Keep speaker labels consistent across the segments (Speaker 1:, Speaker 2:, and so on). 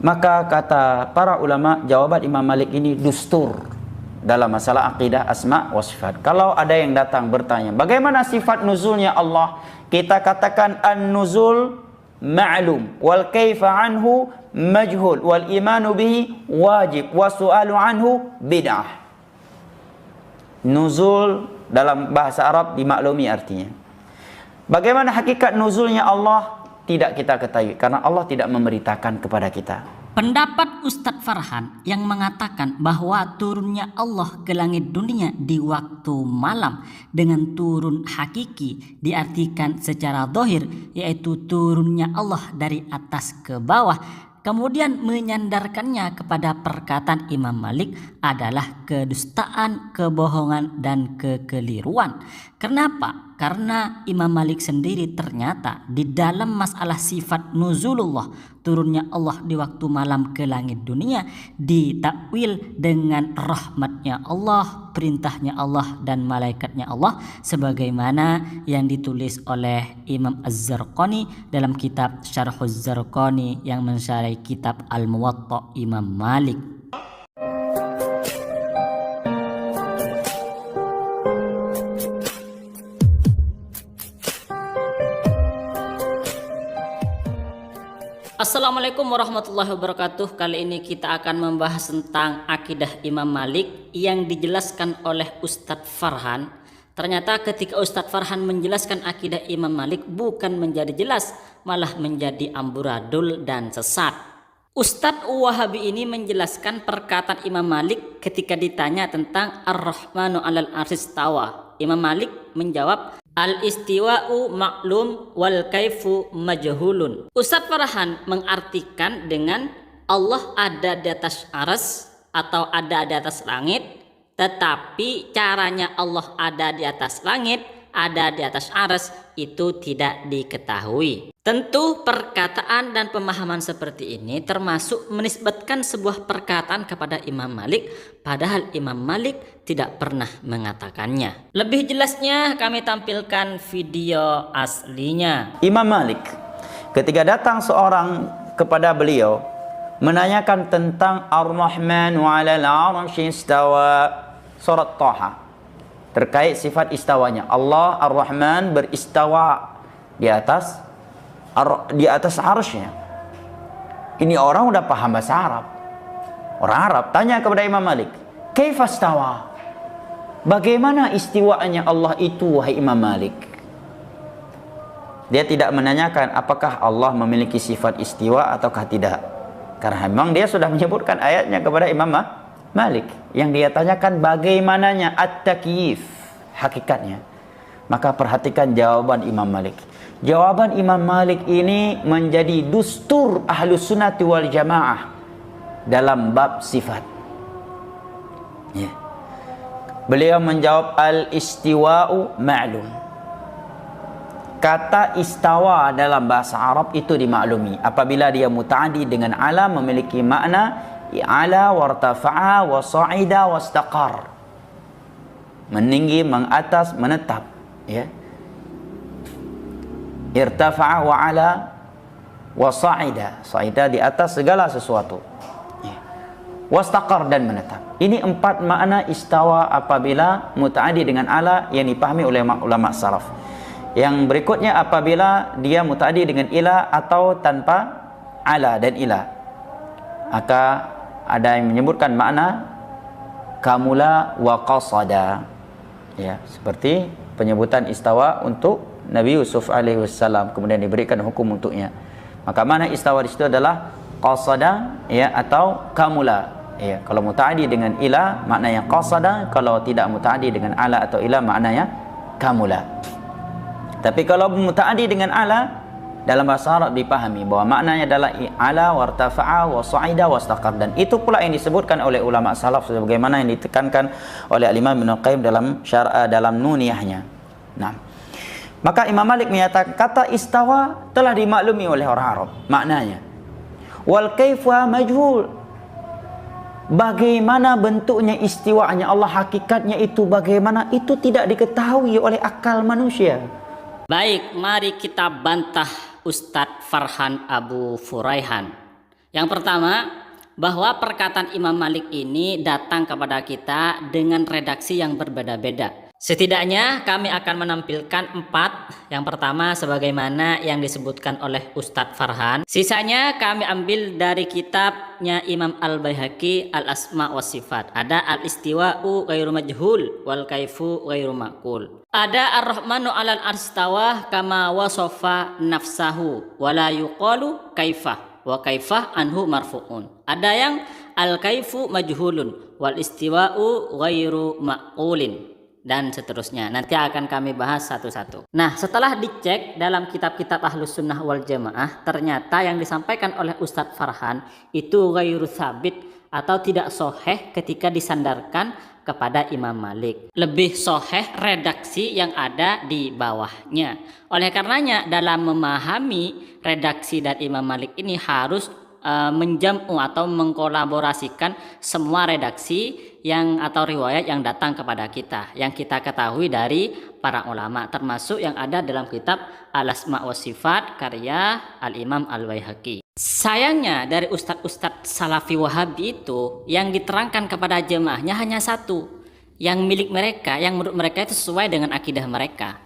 Speaker 1: Maka kata para ulama, jawaban Imam Malik ini dustur dalam masalah akidah asma wa sifat. Kalau ada yang datang bertanya, bagaimana sifat nuzulnya Allah? Kita katakan an-nuzul ma'lum wal kaifa anhu majhul wal imanu bihi wajib wa su'alu anhu bid'ah. Nuzul dalam bahasa Arab dimaklumi artinya. Bagaimana hakikat nuzulnya Allah? Tidak kita ketahui karena Allah tidak memberitakan kepada kita.
Speaker 2: Pendapat Ustadz Farhan yang mengatakan bahwa turunnya Allah ke langit dunia di waktu malam dengan turun hakiki diartikan secara zahir, yaitu turunnya Allah dari atas ke bawah, kemudian menyandarkannya kepada perkataan Imam Malik adalah kedustaan, kebohongan, dan kekeliruan. Kenapa? Karena Imam Malik sendiri ternyata di dalam masalah sifat nuzulullah, turunnya Allah di waktu malam ke langit dunia, ditakwil dengan rahmatnya Allah, perintahnya Allah, dan malaikatnya Allah, sebagaimana yang ditulis oleh Imam Az-Zarqani dalam kitab Syarhuz Zarqani yang mensyarahi kitab Al-Muwatta Imam Malik. Assalamualaikum warahmatullahi wabarakatuh. Kali ini kita akan membahas tentang akidah Imam Malik yang dijelaskan oleh Ustadz Farhan. Ternyata ketika Ustadz Farhan menjelaskan akidah Imam Malik bukan menjadi jelas, malah menjadi amburadul dan sesat. Ustadz Wahabi ini menjelaskan perkataan Imam Malik ketika ditanya tentang Ar-Rahmanu 'alal arsy istawa. Imam Malik menjawab, al-istiwa'u maklum wal kaifu majhulun. Ustadz Farhan mengartikan dengan Allah ada di atas arsy atau ada di atas langit, tetapi caranya Allah ada di atas langit, ada di atas arsy itu tidak diketahui. Tentu perkataan dan pemahaman seperti ini termasuk menisbatkan sebuah perkataan kepada Imam Malik, padahal Imam Malik tidak pernah mengatakannya. Lebih jelasnya kami tampilkan video aslinya.
Speaker 1: Imam Malik ketika datang seorang kepada beliau menanyakan tentang Ar-Rahman 'alal 'arsy istawa, surat Thaha, terkait sifat istawanya. Allah Ar-Rahman beristawa di atas arsy-Nya. Ini orang udah paham bahasa Arab. Orang Arab tanya kepada Imam Malik, "Kaifa istawa?" Bagaimana istiwanya Allah itu, wahai Imam Malik? Dia tidak menanyakan apakah Allah memiliki sifat istiwa ataukah tidak. Karena memang dia sudah menyebutkan ayatnya kepada Imam Malik. Yang dia tanyakan bagaimananya at-takyif, hakikatnya. Maka perhatikan jawaban Imam Malik. Jawaban Imam Malik ini menjadi dustur Ahlus Sunnati wal Jamaah dalam bab sifat. Beliau menjawab al-istiwa'u ma'lum. Kata istawa dalam bahasa Arab itu dimaklumi apabila dia muta'addi dengan ala, memiliki makna i'ala wartafa'a wa sa'ida wa istaqar, meninggi, mengatas, menetap, ya. Irtafa'a wa ala wa sa'ida, sa'ida di atas segala sesuatu, ya. Wastaqar, dan menetap. Ini 4 makna istawa apabila muta'addi dengan ala yang dipahami oleh ulama salaf. Yang berikutnya apabila dia muta'addi dengan ila atau tanpa ala dan ila, maka ada yang menyebutkan makna kamula wa qasada, ya, seperti penyebutan istawa untuk Nabi Yusuf alaihi wassalam, kemudian diberikan hukum untuknya. Maka mana istawa di situ adalah qasada, ya, atau kamula, ya. Kalau muta'addi dengan ila maknanya qasada, kalau tidak muta'addi dengan ala atau ila maknanya kamula. Tapi kalau muta'addi dengan ala dalam bahasa Arab dipahami bahwa maknanya adalah ala wartafa'a wa sa'ida wastaqar, dan itu pula yang disebutkan oleh ulama salaf sebagaimana yang ditekankan oleh Al-Imam Ibnu Qayyim dalam Nuniyahnya. Nah, maka Imam Malik menyatakan kata istawa telah dimaklumi oleh orang Arab maknanya. Wal kaifa majhul. Bagaimana bentuknya istiwanya Allah, hakikatnya itu bagaimana, itu tidak diketahui oleh akal manusia.
Speaker 2: Baik, mari kita bantah Ustadz Farhan Abu Furaihan. Yang pertama, bahwa perkataan Imam Malik ini datang kepada kita dengan redaksi yang berbeda-beda. Setidaknya kami akan menampilkan 4. Yang pertama sebagaimana yang disebutkan oleh Ustadz Farhan. Sisanya kami ambil dari kitabnya Imam Al-Baihaqi Al-Asma wa Sifat. Ada Al-Istiwa'u ghairu majhul wal kaifu ghairu maqul. Ada Ar-Rahmanu 'alal arstawa kama wasofa nafsahu wala yuqalu kaifah wa kaifah anhu marfu'un. Ada yang al-kaifu majhulun wal istiwa'u ghairu maqulin, dan seterusnya. Nanti akan kami bahas satu-satu. Nah, setelah dicek dalam kitab-kitab Ahlus Sunnah wal Jamaah, ternyata yang disampaikan oleh Ustadz Farhan itu ghairu sabit atau tidak soheh ketika disandarkan kepada Imam Malik. Lebih soheh redaksi yang ada di bawahnya. Oleh karenanya dalam memahami redaksi dari Imam Malik ini harus menjamu atau mengkolaborasikan semua redaksi yang atau riwayat yang datang kepada kita, yang kita ketahui dari para ulama, termasuk yang ada dalam kitab Al-Asma wa Sifat karya Al-Imam Al-Baihaqi. Sayangnya dari ustadz-ustadz Salafi Wahabi itu yang diterangkan kepada jemaahnya hanya satu, yang milik mereka, yang menurut mereka itu sesuai dengan akidah mereka.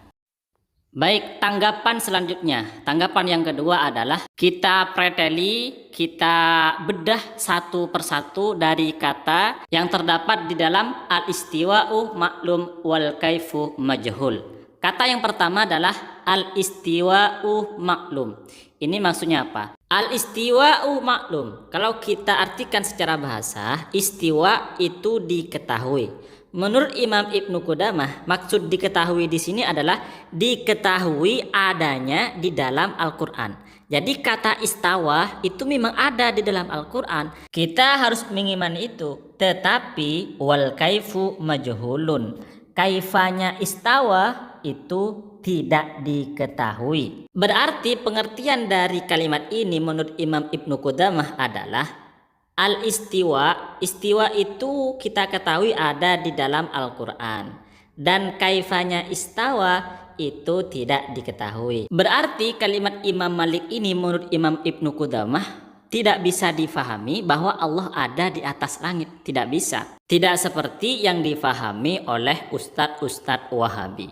Speaker 2: Baik, tanggapan selanjutnya. Tanggapan yang kedua adalah kita preteli, kita bedah satu persatu dari kata yang terdapat di dalam al-istiwa'u maklum wal kaifu majhul. Kata yang pertama adalah al-istiwa'u maklum. Ini maksudnya apa? Al-istiwa'u maklum. Kalau kita artikan secara bahasa, istiwa itu diketahui. Menurut Imam Ibnu Qudamah, maksud diketahui di sini adalah diketahui adanya di dalam Al-Quran. Jadi kata istawa itu memang ada di dalam Al-Quran. Kita harus mengimani itu. Tetapi wal kaifu majhulun. Kaifanya istawa itu tidak diketahui. Berarti pengertian dari kalimat ini menurut Imam Ibnu Qudamah adalah al-istiwa, istiwa itu kita ketahui ada di dalam Al-Quran. Dan kaifanya istawa itu tidak diketahui. Berarti kalimat Imam Malik ini menurut Imam Ibnu Qudamah tidak bisa difahami bahwa Allah ada di atas langit. Tidak bisa. Tidak seperti yang difahami oleh ustadz-ustadz Wahabi.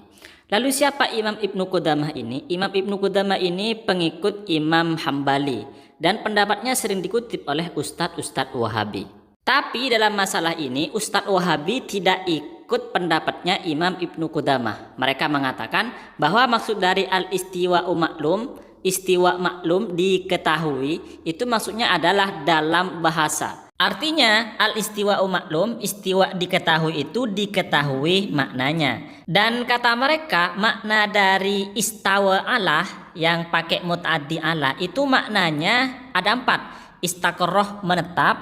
Speaker 2: Lalu siapa Imam Ibnu Qudamah ini? Imam Ibnu Qudamah ini pengikut Imam Hambali. Dan pendapatnya sering dikutip oleh ustadz-ustadz Wahabi. Tapi dalam masalah ini ustadz Wahabi tidak ikut pendapatnya Imam Ibnu Qudamah. Mereka mengatakan bahwa maksud dari al-istiwa'u maklum, istiwa maklum diketahui, itu maksudnya adalah dalam bahasa. Artinya al-istiwa'u maklum, istiwa diketahui itu diketahui maknanya. Dan kata mereka makna dari istawa Allah yang pakai muta'addi ala itu maknanya ada 4. Istaqarrah menetap,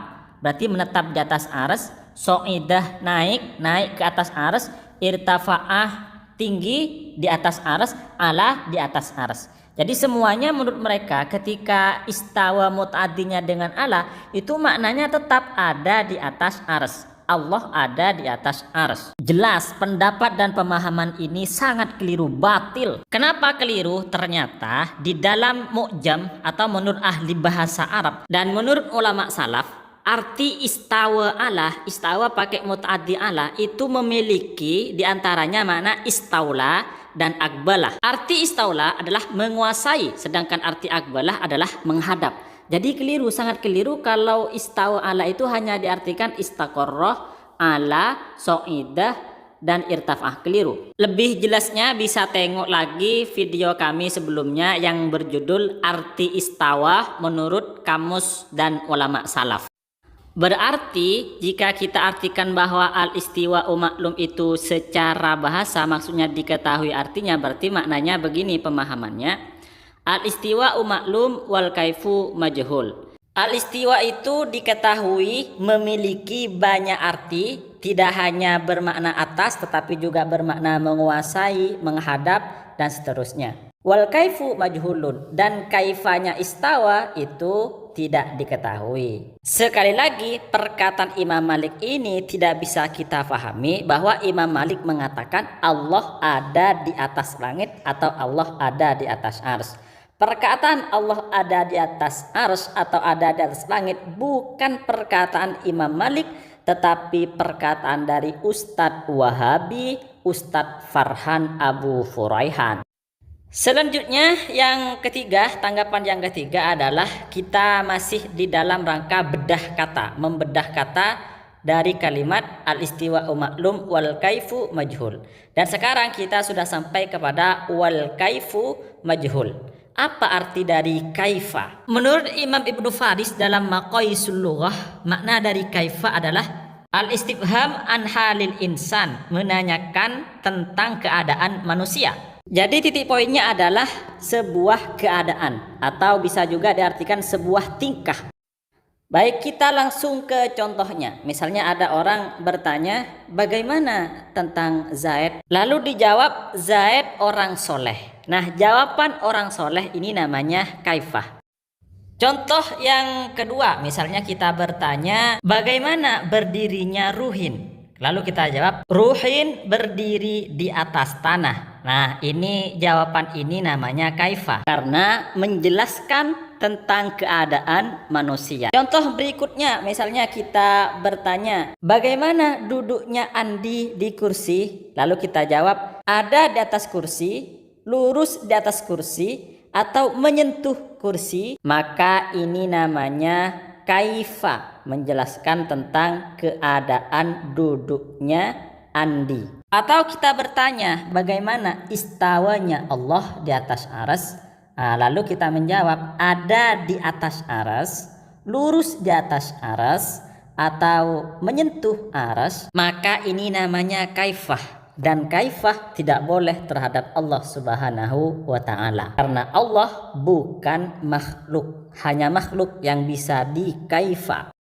Speaker 2: berarti menetap di atas arsy. So'idah naik ke atas arsy. Irtafa'ah tinggi di atas arsy. Ala di atas arsy. Jadi semuanya menurut mereka ketika istawa muta'addinya dengan ala itu maknanya tetap ada di atas arsy. Allah ada di atas arsy. Jelas pendapat dan pemahaman ini sangat keliru, batil. Kenapa keliru? Ternyata di dalam mu'jam atau menurut ahli bahasa Arab dan menurut ulama salaf, arti istawa Allah, istawa pakai muta'addi ala itu memiliki diantaranya makna istaula dan akbalah. Arti istaula adalah menguasai, sedangkan arti akbalah adalah menghadap. Jadi keliru, sangat keliru kalau istawa ala itu hanya diartikan istaqarrah, ala, so'idah, dan irtafah. Keliru. Lebih jelasnya bisa tengok lagi video kami sebelumnya yang berjudul Arti Istawa menurut Kamus dan Ulama Salaf. Berarti jika kita artikan bahwa al-istiwa'u maklum itu secara bahasa maksudnya diketahui artinya, berarti maknanya begini pemahamannya. Al-istiwa'u maklum wal kaifu majhul. Al-istiwa itu diketahui memiliki banyak arti, tidak hanya bermakna atas tetapi juga bermakna menguasai, menghadap dan seterusnya. Wal kaifu majhulun, dan kaifanya istawa itu tidak diketahui. Sekali lagi perkataan Imam Malik ini tidak bisa kita pahami bahwa Imam Malik mengatakan Allah ada di atas langit atau Allah ada di atas arsy. Perkataan Allah ada di atas arsy atau ada di atas langit bukan perkataan Imam Malik, tetapi perkataan dari Ustadz Wahabi, Ustadz Farhan Abu Furaihan. Selanjutnya yang ketiga, tanggapan yang ketiga adalah kita masih di dalam rangka bedah kata, membedah kata dari kalimat al-istiwa'u maklum wal kaifu majhul. Dan sekarang kita sudah sampai kepada wal kaifu majhul. Apa arti dari kaifa? Menurut Imam Ibnu Faris dalam Maqayisul Lughah, makna dari kaifa adalah al-istifham an halil insan, menanyakan tentang keadaan manusia. Jadi titik poinnya adalah sebuah keadaan atau bisa juga diartikan sebuah tingkah. Baik, kita langsung ke contohnya. Misalnya ada orang bertanya, bagaimana tentang Zaid? Lalu dijawab, Zaid orang soleh. Nah, jawaban orang soleh ini namanya kaifah. Contoh yang kedua, misalnya kita bertanya, bagaimana berdirinya Ruhin? Lalu kita jawab, Ruhin berdiri di atas tanah. Nah, ini jawaban ini namanya kaifah karena menjelaskan tentang keadaan manusia. Contoh berikutnya, misalnya kita bertanya, bagaimana duduknya Andi di kursi? Lalu kita jawab, ada di atas kursi, lurus di atas kursi, atau menyentuh kursi. Maka ini namanya kaifa, menjelaskan tentang keadaan duduknya Andi. Atau kita bertanya, bagaimana istawanya Allah di atas arsy? Lalu kita menjawab, ada di atas arsy, lurus di atas arsy, atau menyentuh arsy. Maka ini namanya kaifah. Dan kaifah tidak boleh terhadap Allah Subhanahu wa ta'ala, karena Allah bukan makhluk, hanya makhluk yang bisa dikaifah.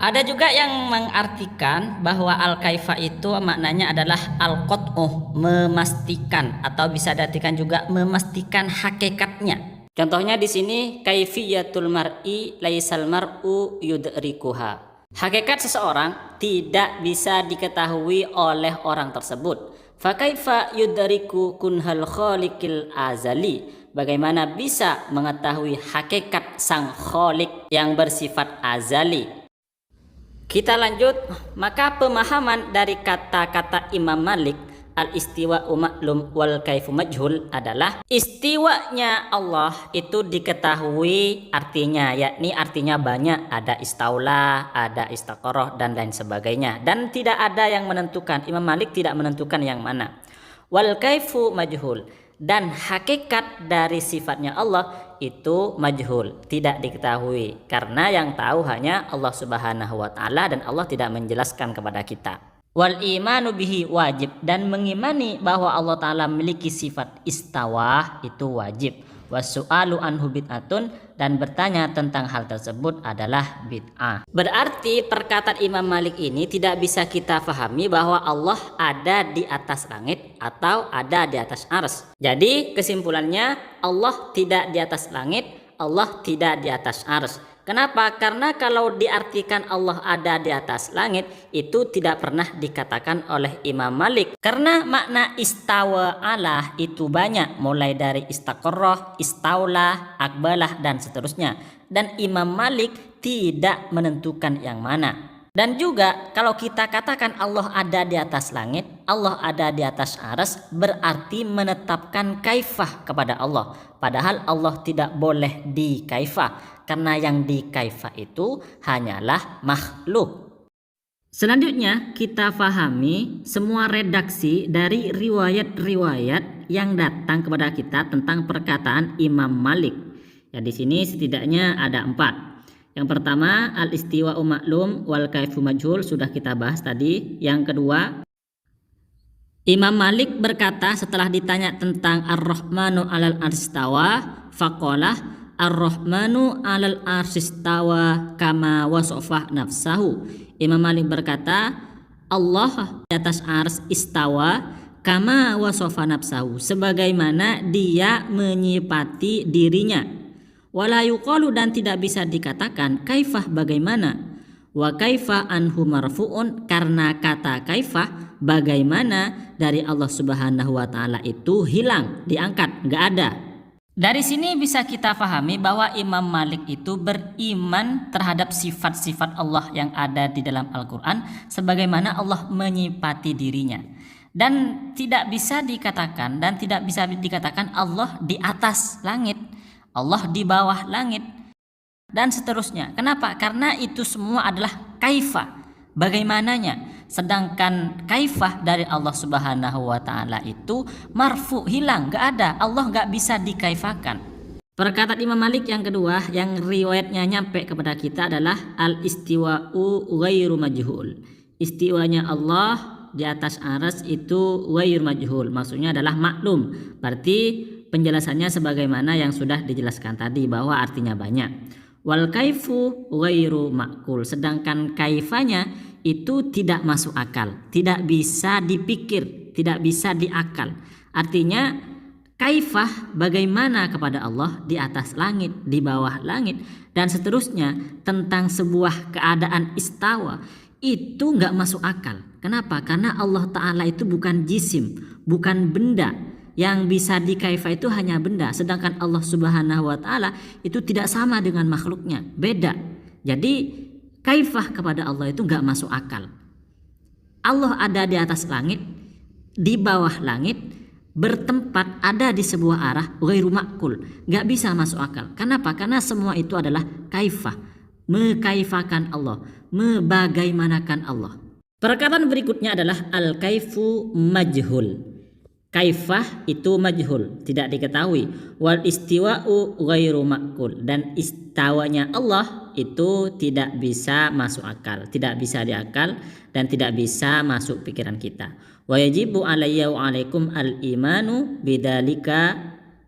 Speaker 2: Ada juga yang mengartikan bahwa al-kaifah itu maknanya adalah al-qat'uh, memastikan, atau bisa diartikan juga memastikan hakikatnya. Contohnya di sini, kaifiyatul mar'i laisal mar'u yudrikuha. Hakikat seseorang tidak bisa diketahui oleh orang tersebut. Fakaifa yudriku kunhal khaliqil azali. Bagaimana bisa mengetahui hakikat sang khalik yang bersifat azali? Kita lanjut, maka pemahaman dari kata-kata Imam Malik al-istiwa'u maklum wal kaifu majhul adalah istiwanya Allah itu diketahui artinya, yakni artinya banyak, ada istaula, ada istaqarah dan lain sebagainya, dan tidak ada yang menentukan. Imam Malik tidak menentukan yang mana. Wal kaifu majhul, dan hakikat dari sifatnya Allah itu majhul, tidak diketahui, karena yang tahu hanya Allah Subhanahu wa ta'ala dan Allah tidak menjelaskan kepada kita. Wal imanu bihi wajib, dan mengimani bahwa Allah Ta'ala memiliki sifat istawa itu wajib. Wasu'alu anhu bid'atun, dan bertanya tentang hal tersebut adalah bid'ah. Berarti perkataan Imam Malik ini tidak bisa kita fahami bahwa Allah ada di atas langit atau ada di atas arsy. Jadi kesimpulannya, Allah tidak di atas langit, Allah tidak di atas arsy. Kenapa? Karena kalau diartikan Allah ada di atas langit, itu tidak pernah dikatakan oleh Imam Malik. Karena makna istawa Allah itu banyak, mulai dari istaqarrah, istaula, akbalah, dan seterusnya. Dan Imam Malik tidak menentukan yang mana. Dan juga kalau kita katakan Allah ada di atas langit, Allah ada di atas arsy, berarti menetapkan kaifah kepada Allah. Padahal Allah tidak boleh dikaifah, karena yang dikaifah itu hanyalah makhluk. Selanjutnya kita pahami semua redaksi dari riwayat-riwayat yang datang kepada kita tentang perkataan Imam Malik. Ya, di sini setidaknya ada 4. Yang pertama, al-istiwa'u maklum wal kaifu majhul, sudah kita bahas tadi. Yang kedua, Imam Malik berkata setelah ditanya tentang ar-Rahmanu 'alal arsistawa, faqalah ar-Rahmanu 'alal arsistawa kama wasofa nafsahu. Imam Malik berkata, Allah di atas ars istawa kama wasofa nafsahu, sebagaimana dia menyifati dirinya. Wala yuqalu, dan tidak bisa dikatakan kaifah bagaimana. Wa kaifa anhu marfu'un, karena kata kaifah bagaimana dari Allah Subhanahu wa ta'ala itu hilang, diangkat, enggak ada. Dari sini bisa kita pahami bahwa Imam Malik itu beriman terhadap sifat-sifat Allah yang ada di dalam Al-Quran sebagaimana Allah menyifati dirinya. Dan tidak bisa dikatakan Allah di atas langit, Allah di bawah langit, dan seterusnya. Kenapa? Karena itu semua adalah kaifah, bagaimananya. Sedangkan kaifah dari Allah Subhanahu wa Ta'ala itu marfu, hilang, gak ada. Allah gak bisa dikaifakan. Perkataan Imam Malik yang kedua yang riwayatnya nyampe kepada kita adalah al-istiwa'u ghairu majhul. Istiwanya Allah di atas arsy itu ghairu majhul, maksudnya adalah maklum. Berarti penjelasannya sebagaimana yang sudah dijelaskan tadi, bahwa artinya banyak. Wal kaifu ghairu ma'kul, sedangkan kaifanya itu tidak masuk akal, tidak bisa dipikir, tidak bisa diakal. Artinya kaifah bagaimana kepada Allah di atas langit, di bawah langit, dan seterusnya tentang sebuah keadaan istawa itu nggak masuk akal. Kenapa? Karena Allah Ta'ala itu bukan jisim, bukan benda. Yang bisa dikaifah itu hanya benda, sedangkan Allah Subhanahu wa Ta'ala itu tidak sama dengan makhluknya, beda. Jadi kaifah kepada Allah itu nggak masuk akal. Allah ada di atas langit, di bawah langit, bertempat ada di sebuah arah, ghairu ma'kul, nggak bisa masuk akal. Kenapa? Karena semua itu adalah kaifah, mekaifakan Allah, membagaimanakan Allah. Perkataan berikutnya adalah al-kaifu majhul. Kaifah itu majhul, tidak diketahui. Wal istiwa'u ghairu ma'kul, dan istawanya Allah itu tidak bisa masuk akal, tidak bisa diakal dan tidak bisa masuk pikiran kita. Wa yajibu alayya wa alaikum al-imanu bidzalika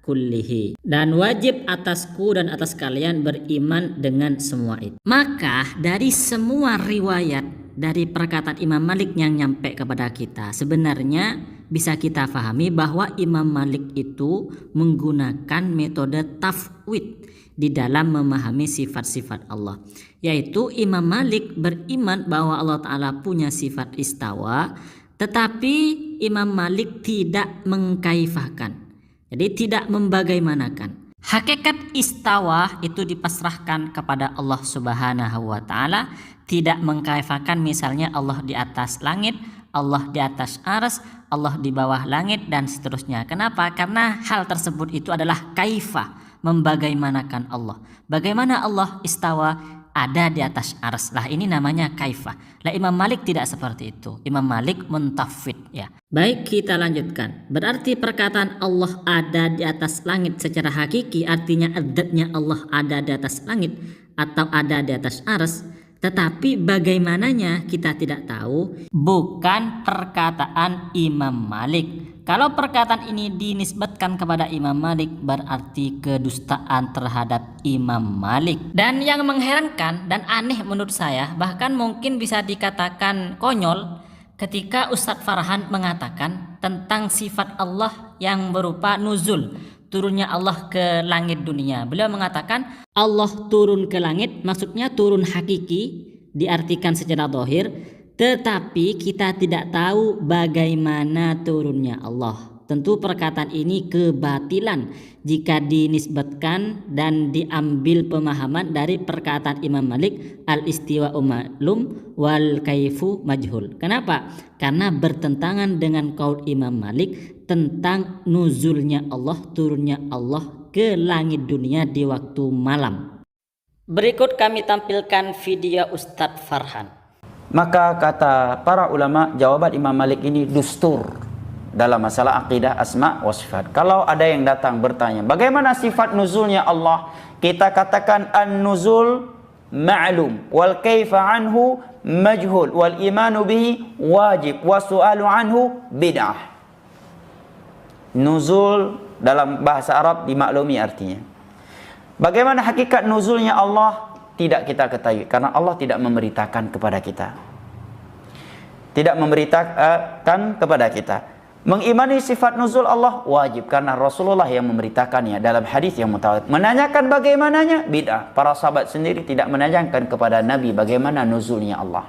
Speaker 2: kullihi, dan wajib atasku dan atas kalian beriman dengan semua itu. Maka dari semua riwayat dari perkataan Imam Malik yang nyampe kepada kita, sebenarnya bisa kita pahami bahwa Imam Malik itu menggunakan metode tafwid di dalam memahami sifat-sifat Allah. Yaitu Imam Malik beriman bahwa Allah Ta'ala punya sifat istawa, tetapi Imam Malik tidak mengkaifahkan. Jadi tidak membagaimanakan. Hakikat istawa itu dipasrahkan kepada Allah Subhanahu wa Ta'ala, tidak mengkaifahkan misalnya Allah di atas langit, Allah di atas arsy, Allah di bawah langit, dan seterusnya. Kenapa? Karena hal tersebut itu adalah kaifah, membagaimanakan Allah. Bagaimana Allah istawa ada di atas arsy. Lah ini namanya kaifah. Lah Imam Malik tidak seperti itu. Imam Malik mentafwid, ya. Baik, kita lanjutkan. Berarti perkataan Allah ada di atas langit secara hakiki artinya adatnya Allah ada di atas langit atau ada di atas arsy. Tetapi bagaimananya kita tidak tahu, bukan perkataan Imam Malik. Kalau perkataan ini dinisbatkan kepada Imam Malik, berarti kedustaan terhadap Imam Malik. Dan yang mengherankan dan aneh menurut saya, bahkan mungkin bisa dikatakan konyol, ketika Ustadz Farhan mengatakan tentang sifat Allah yang berupa nuzul, turunnya Allah ke langit dunia. Beliau mengatakan Allah turun ke langit, maksudnya turun hakiki, diartikan secara zahir, tetapi kita tidak tahu bagaimana turunnya Allah. Tentu perkataan ini kebatilan jika dinisbatkan dan diambil pemahaman dari perkataan Imam Malik, al-istiwa'u ma'lum wal kaifu majhul. Kenapa? Karena bertentangan dengan qaul Imam Malik tentang nuzulnya Allah, turunnya Allah ke langit dunia di waktu malam. Berikut kami tampilkan video Ustadz Farhan.
Speaker 1: Maka kata para ulama, jawaban Imam Malik ini dustur dalam masalah akidah asma wa sifat. Kalau ada yang datang bertanya, bagaimana sifat nuzulnya Allah? Kita katakan an-nuzul ma'lum wal kaifa anhu majhul wal imanu bihi wajib wa su'alu anhu bid'ah. Nuzul dalam bahasa Arab dimaklumi artinya. Bagaimana hakikat nuzulnya Allah? Tidak kita ketahui karena Allah tidak memberitakan kepada kita. Tidak memberitakan kepada kita. Mengimani sifat nuzul Allah wajib karena Rasulullah yang memberitakannya dalam hadis yang mutawatir. Menanyakan bagaimananya bid'ah. Para sahabat sendiri tidak menanyakan kepada Nabi bagaimana nuzulnya Allah.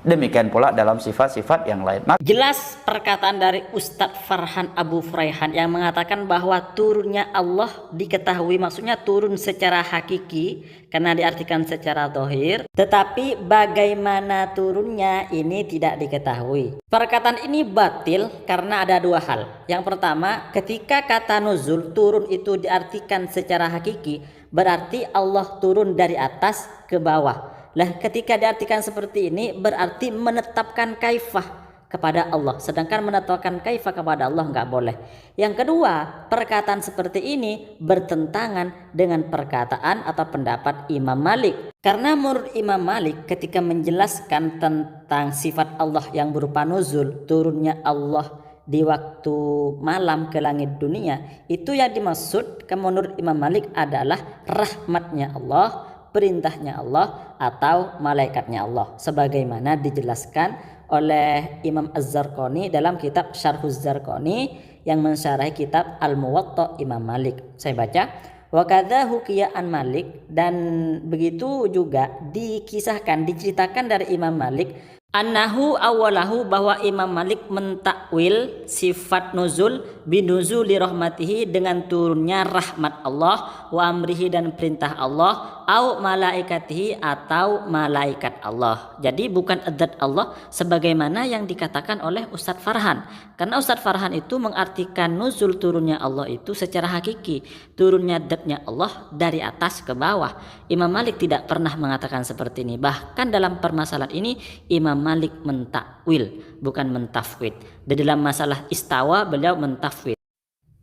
Speaker 1: Demikian pula dalam sifat-sifat yang lain.
Speaker 2: Jelas perkataan dari Ustadz Farhan Abu Furaihan yang mengatakan bahwa turunnya Allah diketahui, maksudnya turun secara hakiki karena diartikan secara zahir, tetapi bagaimana turunnya ini tidak diketahui. Perkataan ini batil karena ada dua hal. Yang pertama, ketika kata nuzul turun itu diartikan secara hakiki, berarti Allah turun dari atas ke bawah. Lah ketika diartikan seperti ini berarti menetapkan kaifah kepada Allah, sedangkan menetapkan kaifah kepada Allah nggak boleh. Yang kedua, perkataan seperti ini bertentangan dengan perkataan atau pendapat Imam Malik. Karena menurut Imam Malik ketika menjelaskan tentang sifat Allah yang berupa nuzul, turunnya Allah di waktu malam ke langit dunia, itu yang dimaksud menurut Imam Malik adalah rahmatnya Allah, perintahnya Allah atau malaikatnya Allah, sebagaimana dijelaskan oleh Imam Az-Zarqani dalam kitab Syarhuz Zarqani yang mensyarahi kitab Al-Muwatta Imam Malik. Saya baca, wa kadza hukiya an Malik, dan begitu juga dikisahkan, diceritakan dari Imam Malik, annahu awalahu, bahwa Imam Malik mentakwil sifat nuzul binuzuli rahmatihi, dengan turunnya rahmat Allah, wa amrihi, dan perintah Allah, au malaikatihi, atau malaikat Allah. Jadi bukan zat Allah sebagaimana yang dikatakan oleh Ustadz Farhan. Karena Ustadz Farhan itu mengartikan nuzul turunnya Allah itu secara hakiki, turunnya zatnya Allah dari atas ke bawah. Imam Malik tidak pernah mengatakan seperti ini. Bahkan dalam permasalahan ini Imam Malik mentakwil, bukan mentafwid. Di dalam masalah istawa beliau mentafwid.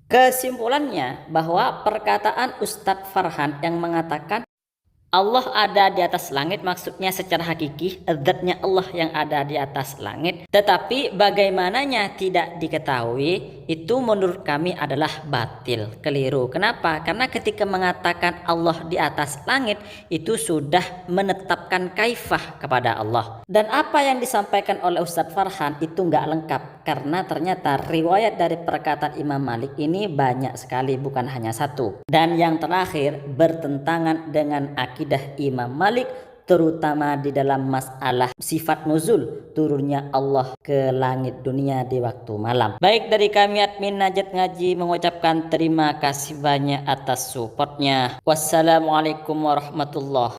Speaker 2: Kesimpulannya bahwa perkataan Ustadz Farhan yang mengatakan Allah ada di atas langit, maksudnya secara hakiki zatnya Allah yang ada di atas langit, tetapi bagaimananya tidak diketahui, itu menurut kami adalah batil, keliru. Kenapa? Karena ketika mengatakan Allah di atas langit itu sudah menetapkan kaifah kepada Allah. Dan apa yang disampaikan oleh Ustadz Farhan itu nggak lengkap, karena ternyata riwayat dari perkataan Imam Malik ini banyak sekali, bukan hanya satu. Dan yang terakhir, bertentangan dengan akidah Imam Malik, terutama di dalam masalah sifat nuzul, turunnya Allah ke langit dunia di waktu malam. Baik, dari kami admin Najat Ngaji mengucapkan terima kasih banyak atas supportnya. Wassalamualaikum warahmatullahi